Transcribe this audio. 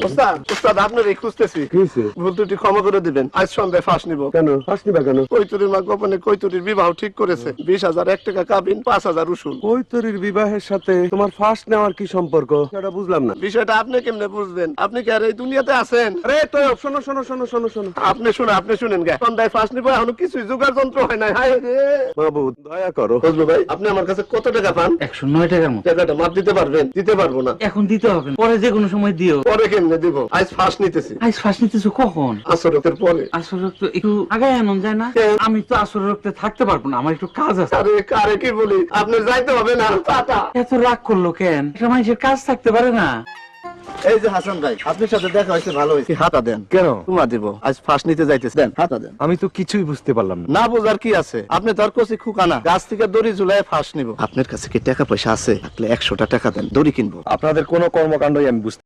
ওস্তাদ ওস্তাদ আপনারই খুঁজতেছি। কি হয়েছে? ভুল ত্রুটি ক্ষমা করে দিবেন। আজ সন্ধ্যায় ফাঁস নিব। কেন ফাঁস নিবা কেন? কৈতুরীর মা গোপনে কৈতুরীর বিবাহ ঠিক করেছে। 20,000 1 টাকা কাবিন, 5,000 উসুল। কৈতরীর বিবাহের সাথে তোমার ফাঁস নেওয়ার কি সম্পর্ক? সেটা বুঝলাম না। বিষয়টা আপনি কেমনে বুঝবেন? আপনি কি আর এই দুনিয়াতে আছেন? আরে তো শোনো শোনো শোনো শোনো শোনো আপনি শুনেন গে। সন্ধ্যায় ফাঁস নিব, এখনো কিছুই জোগাড় যন্ত্র হয় নাই। হায় রে মাহবুব, দয়া করো। ফজলু ভাই, আপনি আমার কাছে কত টাকা পান? 109 টাকার মতো। টাকাটা মাপ দিতে পারবেন? দিতে পারবো না। এখন দিতে হবে না, পরে যে কোনো সময় দিও। পরে কেমনে দিব? আজ ফাঁস নিতেছি। আজ ফাঁস নিতেছো কখন? আসরের পরে। আসর রক্ত একটু আগায় আনন যায় না? কেন? আমি তো আসর রক্তে থাকতে পারবো না, আমার একটু কাজ আছে। আরে কারে কি বলি? আপনি যাইতে হবে না। টাটা। এত রাগ করলো কেন? একটা মানুষের কাজ থাকতে পারে না? এই যে হাসান ভাই, আপনার সাথে দেখা হয়েছে, ভালো হয়েছে। হাতা দেন। কেন? তোমা দিব। আজ ফাঁস নিতে যাইতেছে। দেন, হাতা দেন। আমি তো কিছুই বুঝতে পারলাম না। না বোঝার কি আছে? আপনি তো আর কচি খুকানা, গাছ থেকে দড়ি ঝুলাই ফাঁস নিব। আপনার কাছে কি টাকা পয়সা আছে? থাকলে 100টা টাকা দেন, দড়ি কিনবো। আপনাদের কোনো কর্মকাণ্ডই আমি বুঝতে